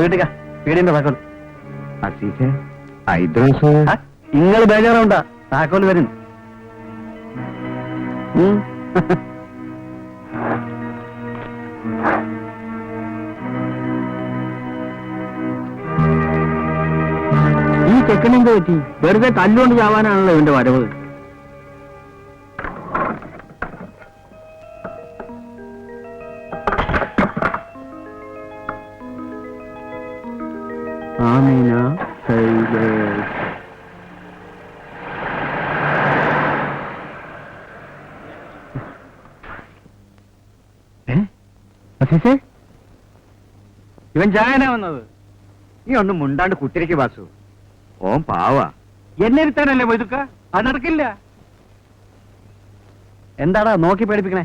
വീട്ടിക്ക വീടിന്റെ താക്കോൽ. ഐദ്രോസ് നിങ്ങൾ ബേജാറുണ്ടാ, താക്കോൽ വരും. ഈ ചെക്കനെന്ത് പറ്റി? വെറുതെ തല്ലുകൊണ്ട് ചാവാനാണല്ലോ ഇവന്റെ വരവ്. ആമീന ഇവൻ ചായനാ വന്നത്. നീ ഒന്നും മുണ്ടാണ്ട് കുത്തിരിക്ക് വാസു. ഓൻ പാവാ. എന്നെ ഇരുത്താനല്ലേ പോയതുക്ക? അത് നടക്കില്ല. എന്താടാ നോക്കി പേടിപ്പിക്കണേ?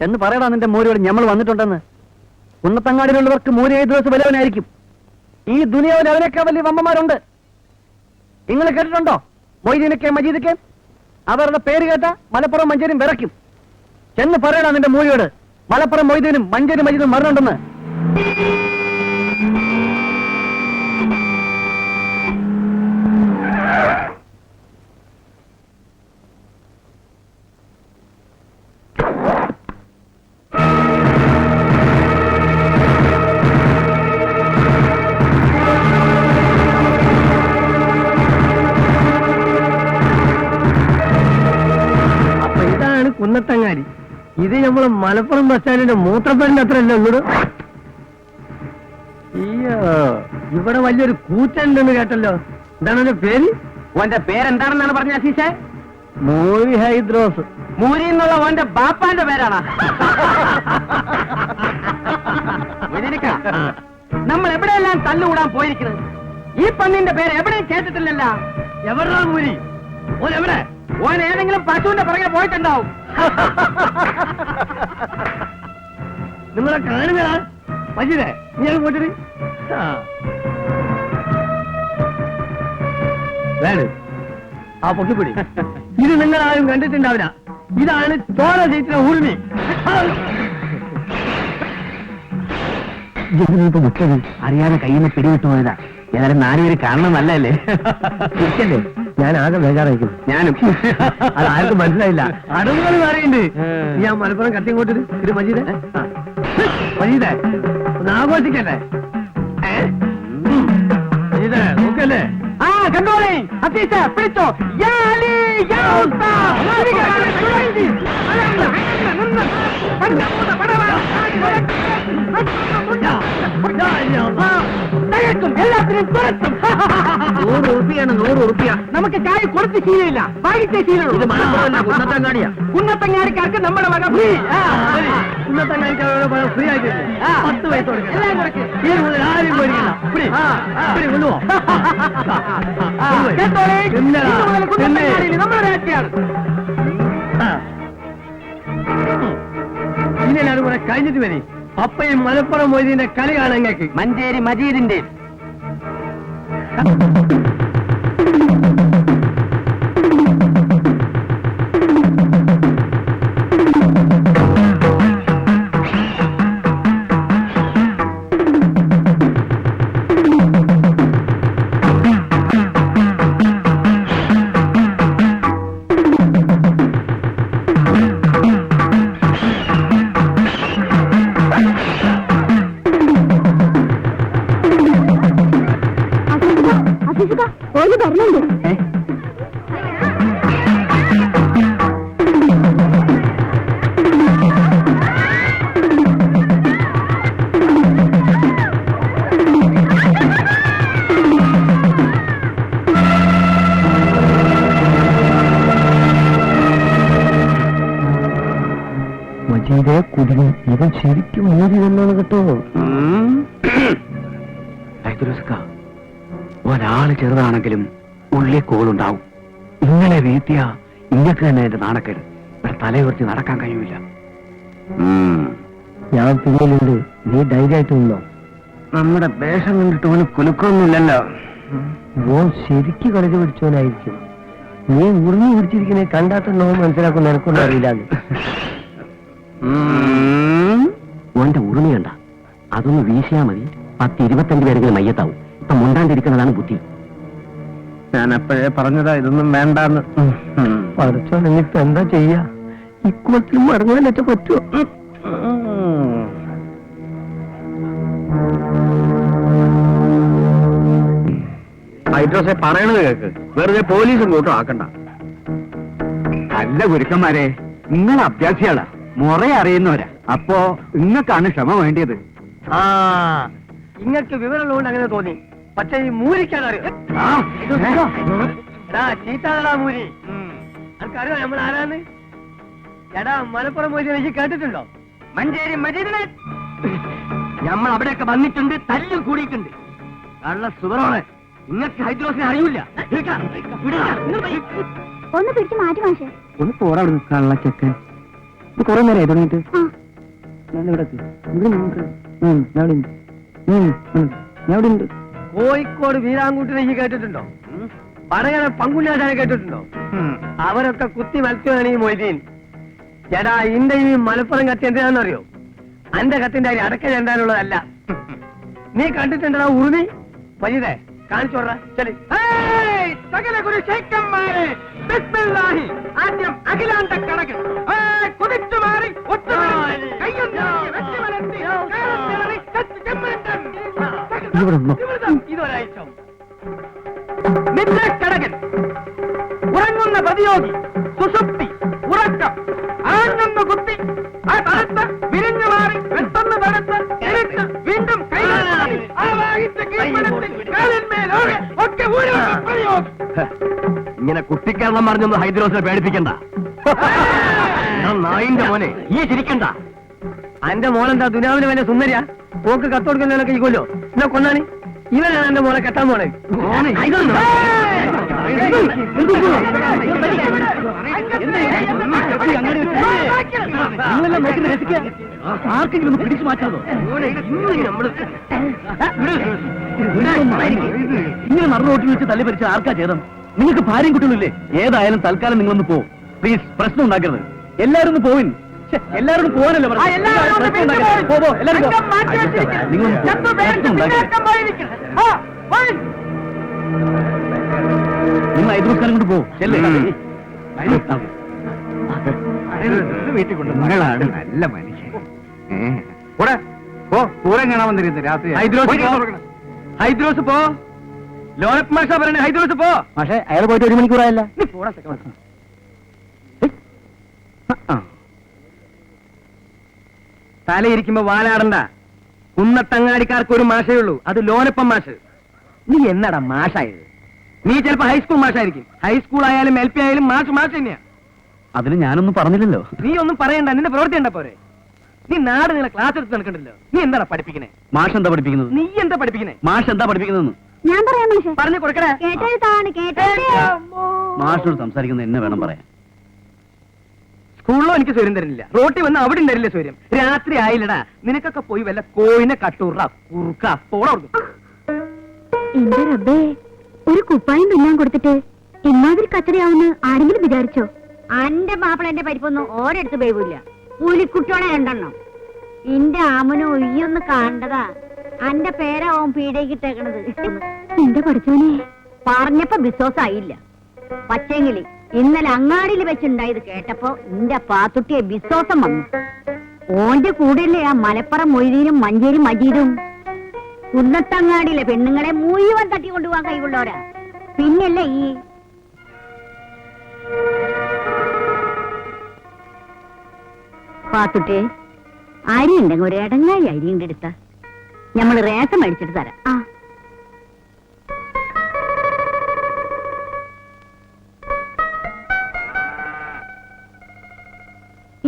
എന്ന് പറയടാ നിന്റെ മൂരിയോട് ഞമ്മൾ വന്നിട്ടുണ്ടെന്ന്. കുന്നത്തങ്ങാടിയിലുള്ളവർക്ക് മൂരി ഏത് ദിവസം വല്ലവനായിരിക്കും. ഈ ദുനിയാവിൽ അവനൊക്കെ വലിയ വമ്മമാരുണ്ട്. നിങ്ങൾ കേട്ടിട്ടുണ്ടോ? മൊയ്തീനൊക്കെ മജീദൊക്കെ അവരുടെ പേര് കേട്ട മലപ്പുറം മഞ്ചേരിയും വിറയ്ക്കും. ചെന്ന് പറയടാ നിന്റെ മൂരിയോട് മലപ്പുറം മൊയ്തീനും മഞ്ചേരി മജീദും മരണുണ്ടെന്ന്. അപ്പൊ ഇതാണ് കുന്നത്തങ്ങാടി. ഇത് നമ്മള് മലപ്പുറം ബസ് സ്റ്റാൻഡിന്റെ മൂത്രപ്പേരിന്റെ അത്രയല്ലേ ഉള്ളൂ. അയ്യോ, ഇവിടെ വലിയൊരു കൂറ്റുണ്ടെന്ന് കേട്ടല്ലോ. എന്താണ് എന്റെ പേര്? ഓന്റെ പേരെന്താണെന്നാണ് പറഞ്ഞ അസീസേ? മൂരി ഹൈദ്രോസ്. മൂരി എന്നുള്ള ഓന്റെ ബാപ്പാന്റെ പേരാണ്. നമ്മൾ എവിടെയെല്ലാം തല്ലുകൂടാൻ പോയിരിക്കുന്നത്. ഈ പന്നിന്റെ പേര് എവിടെയും കേട്ടിട്ടില്ലല്ലോ. എവിടാ മൂരി? ഓൻ എവിടെ? ഓൻ ഏതെങ്കിലും പശുവിന്റെ പുറകെ പോയിട്ടുണ്ടാവും. നിങ്ങളെ കാണുന്നതാ മജീദേ, നീ പോയിട്ട് ആ പൊക്കിപ്പിടി. ഇത് നിങ്ങൾ ആരും കണ്ടിട്ടുണ്ടാവില്ല. ഇതാണ് ചോര ജയിച്ചിന ഊർമി. അറിയാതെ കയ്യിൽ നിന്ന് പിടിവിട്ടു പോയതാ. ഏതായാലും 4 പേര് കാണണം നല്ലല്ലേ? ഇരിക്കല്ലേ, ഞാൻ ആകെ ബേജാറായിരിക്കും. ഞാനും. അത് ആർക്കും മനസ്സിലായില്ല. അടവുകൾ പറയുന്നുണ്ട്. ഞാൻ മലപ്പുറം കത്തിങ്ങോട്ട് ഇത് മജീദേ, മജീദേ ഒന്ന് ആഘോഷിക്കല്ലേ? മജീദേ നോക്കല്ലേ? ആ കണ്ടോളേ അസീസ പിടിച്ചോ. യാ അലി യാ ഉസ്താദ്. എല്ലാത്തിനും തുറത്തും. 100 ഉറുപ്പിയാണ്. 100 ഉറുപ്പിയ. നമുക്ക് കായ് കൊടുത്ത് ശീലമില്ല, വാങ്ങിച്ചേ ശീലമുള്ളൂ. കുന്നത്തങ്ങാടിയാ. കുന്നത്തങ്ങാടിക്കാർക്ക് നമ്മുടെ വക ഫ്രീ. കുന്നത്തങ്ങാടിക്ക് ഫ്രീ ആയിട്ട് 10 പൈസ കൊടുക്കണം. ആരും കൊണ്ടുപോ. നമ്മുടെ രാജ്യമാണ്. ഇനി എല്ലാവരും കൂടെ കഴിഞ്ഞിട്ട് വരി. അപ്പയും മലപ്പുറം മൊയ്തീന്റെ കളി കാണാൻ കേക്ക്. മഞ്ചേരി മജീദിന്റെ മജീദെ കുടുങ്ങി. ഇവൻ ശരിക്കും മൂടി വന്നാണ് കേട്ടോ. ഒരാള് ചെറുതാണെങ്കിലും ഉള്ളിൽ കോളുണ്ടാവും. ഇങ്ങനെ വീഴ്ത്തിയ ഇങ്ങക്ക് തന്നെ എന്റെ നാണക്കേട്. ഇവിടെ തലയുറച്ച് നടക്കാൻ കഴിയൂല. ഞാൻ പിന്നിലുണ്ട്, നീ ധൈര്യമായിട്ട് നിന്നോ. നമ്മുടെ വേഷം കണ്ടിട്ട് ഓന് കുലുക്കൊന്നുമില്ലല്ലോ. ഓൻ ശരിക്ക് കളിച്ച് പിടിച്ചോനായിരിക്കും. നീ ഉറിഞ്ഞു പിടിച്ചിരിക്കുന്നേ കണ്ടാട്ടുണ്ടോ മനസ്സിലാക്കുന്ന എനിക്കൊന്നും അറിയില്ല. ഓന്റെ ഉറുമി കണ്ട അതൊന്ന് വീശിയാ മതി 10-25 പേരെങ്കിലും മയ്യത്താവും. ഇപ്പൊ മുണ്ടാണ്ടിരിക്കുന്നതാണ് ബുദ്ധി. ഞാൻ അപ്പോഴേ പറഞ്ഞതാ ഇതൊന്നും വേണ്ടാന്ന്. പഠിച്ചോ, നിങ്ങിപ്പോ എന്താ ചെയ്യാ? ഇക്കുളത്തിലും മടങ്ങാനൊക്കെ പറ്റുമോ? ഹൈഡ്രോസെ പറയണത് കേക്ക്, വെറുതെ പോലീസും കൂട്ടം ആക്കണ്ട. അല്ല ഗുരുക്കന്മാരെ, നിങ്ങൾ അഭ്യാസികളാ, മുറ അറിയുന്നവരാ. അപ്പോ നിങ്ങൾക്കാണ് ക്ഷമ വേണ്ടിയത്. ആ, ഇങ്ങക്ക് വിവരമുള്ളതുകൊണ്ട് അങ്ങനെ തോന്നി. പക്ഷെ ഈ മൂരിക്കാൻ അറിയാം. ചീത്താടാ മൂരി. അനക്കറിയോ നമ്മൾ ആരാന്ന്? എടാ, മലപ്പുറം പോയി എനിക്ക് കേട്ടിട്ടുണ്ടോ? മഞ്ചേരി മജീദിനെ നമ്മൾ അവിടെയൊക്കെ വന്നിട്ടുണ്ട്, തല്ലും കൂടിയിട്ടുണ്ട്. കള്ള സുവറോളെ, ഇങ്ങക്ക് ഹൈദ്രോസിനെ അറിയൂല. ഒന്ന് പിടിച്ച് മാറ്റി മാഷേ. ഒന്ന് പോടാ കള്ളച്ചക്കൻ. കുറെ നേരം തുടങ്ങിട്ട് കോഴിക്കോട് വീരാങ്കൂട്ടിനെ ഈ കേട്ടിട്ടുണ്ടോ? പടകര പങ്കുല്ലാശാനെ കേട്ടിട്ടുണ്ടോ? അവരൊക്കെ കുത്തി മത്സ്യമാണ് ഈ മൊയ്തീൻ. ചേട്ടാ, ഇന്റെ ഈ മലപ്പുറം കത്തി എന്തിനാണെന്നറിയോ? അന്റെ കത്തിന്റെ അരി അടക്ക ചെണ്ടാനുള്ളതല്ല. നീ കണ്ടിട്ടുണ്ടോ ഉറുമി? മജീദേ, കാണിച്ചോടാ. ശരി, സകല ഗുരു ശൈക്കന്മാരെ, ബിസ്മില്ലാഹി. ആദ്യം അഖിലാണ്ട കടകൻ കുതിച്ചു മാറി ഇതൊരാഴ്ച കടകൻ ഉറങ്ങുന്ന പ്രതിയോഗി, സുഷുപ്തി, ഉറക്കം, ആണെന്ന് കുത്തി ആ തടുത്ത് വിരിഞ്ഞു മാറി പെട്ടെന്ന് തടുത്ത് എടുത്ത് വീണ്ടും ഒക്കെ ഇങ്ങനെ കുട്ടിക്കേരളം പറഞ്ഞൊന്ന് ഹൈദ്രോസിനെ പേടിപ്പിക്കണ്ട. നായിന്റെ മോനെ, ഈ ചിരിക്കണ്ട. അന്റെ മോളെന്താ ദുനാവിന് വല്ല സുന്ദരിയാ? പോക്ക് കത്തോടുക്കുന്നതിനൊക്കെ ഇരിക്കുമല്ലോ. എന്നാ കൊണ്ടാണ് ഇവനാണ് എന്റെ മോളെ കെട്ടാൻ പോണേ. നിങ്ങളെല്ലാം നോക്കി രസിക്കുക. ആർക്കെങ്കിലും ഒന്ന് പിടിച്ചു മാറ്റാതോ? ഇങ്ങനെ നടന്നു റോട്ടിൽ വെച്ച് തല്ലി പരിച്ച ആർക്കാ ചേതം? നിങ്ങൾക്ക് ഭാര്യയും കുട്ടികളില്ലേ? ഏതായാലും തൽക്കാലം നിങ്ങളൊന്ന് പോ. പ്ലീസ്, പ്രശ്നം ഉണ്ടാക്കരുത്. എല്ലാരും ഒന്ന് പോവിൻ. എല്ലാവരും പോകാനല്ലോ നിങ്ങൾ ഐദ്രോസ്കാരം കൊണ്ട് പോ. വീട്ടിൽ കൊണ്ട് മകളാണ് നല്ല മനുഷ്യൻ. പൂരം കാണാൻ വന്നിരുന്നു രാത്രി. ഹൈദ്രോസ് പോ. ലോനപ്പ് മാഷ പറയണേ, ഹൈദ്രോസ് പോ. പക്ഷേ അയാൾ പോയിട്ട് 1 മണിക്കൂറായല്ല. തലയിരിക്കുമ്പോ വാലാടണ്ട. കുന്നത്തങ്ങാടിക്കാർക്ക് ഒരു മാഷേ ഉള്ളൂ, അത് ലോനപ്പം മാഷ്. നീ എന്നടാ മാഷായത്? നീ ചിലപ്പോ ഹൈസ്കൂൾ മാഷായിരിക്കും. ഹൈസ്കൂൾ ആയാലും LP ആയാലും മാഷ് തന്നെയാ. അതിന് ഞാനൊന്നും പറഞ്ഞില്ലല്ലോ. നീ ഒന്നും പറയണ്ട, നിന്റെ പ്രവൃത്തി ഉണ്ട പോരെ. നീ നാട് നിങ്ങളെ ക്ലാസ് എടുത്ത് നടക്കണ്ടല്ലോ. നീ എന്താ പഠിപ്പിക്കണേ? മാഷ് എന്താ പഠിപ്പിക്കുന്നത്? നീ എന്താ പഠിപ്പിക്കണേ? മാഷ് എന്താ പഠിപ്പിക്കുന്നത്? ഞാൻ പറയാം മാഷേ. പറഞ്ഞു കൊടുക്കണേ. മാഷോട് സംസാരിക്കുന്നത് എന്നെ വേണം പറയാൻ. സ്കൂളിലോ എനിക്ക് സ്വര്യം തരുന്നില്ല, റോട്ടിൽ വന്ന് അവിടെ തരില്ല സ്വര്യം. രാത്രി ആയില്ലടാ, നിനക്കൊക്കെ പോയി വല്ല കോയിനെ കട്ടൂറ കുറുക്ക പോളോർക്കും. എന്റെ റബ്ബേ, ഒരു കുപ്പായം പിന്നാൻ കൊടുത്തിട്ട് ഇമാതിരി കച്ചറയാവുന്ന് ആരെങ്കിലും വിചാരിച്ചോ? അന്റെ മാപ്പിള എന്റെ പരിപ്പൊന്നും ഓരെടുത്ത് പേവില്ല. പുലിക്കുട്ടിയോടെ 2 എണ്ണം. എന്റെ ആമനോ ഒയ്യൊന്ന് കാണണ്ടതാ. അന്റെ പേരാവും പീഡയ്ക്കിട്ടേക്കണത്. എന്റെ പഠിച്ചോനെ പറഞ്ഞപ്പോ വിശ്വാസായില്ല. പക്ഷേങ്കില് ഇന്നലെ അങ്ങാടിയിൽ വെച്ചുണ്ടായത് കേട്ടപ്പോ എന്റെ പാത്തുട്ടിയെ വിശ്വാസം വന്നു. ഓന്റെ കൂടെയല്ലേ ആ മലപ്പുറം മൊയ്തീനും മഞ്ചേരി മജീദും. കുന്നത്തങ്ങാടിയിലെ പെണ്ണുങ്ങളെ മുഴുവൻ തട്ടിക്കൊണ്ടുപോകാൻ കഴിവുള്ളവരാ. പിന്നല്ലേ ഈ പാത്തുട്ടെ, അരി ഉണ്ടെങ്കിൽ ഒരു ഇടങ്ങായി അരിയും എടുത്ത ഞമ്മള് റേസം മേടിച്ചിട്ട് തരാം.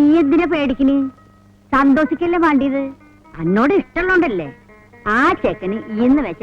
ഈ എന്തിനാ പേടിക്കണ്? സന്തോഷിക്കല്ലേ വേണ്ടിയത്? എന്നോട് ഇഷ്ടമുള്ളോണ്ടല്ലേ. ആ ചെക്കന് ഇന്ന് വെച്ച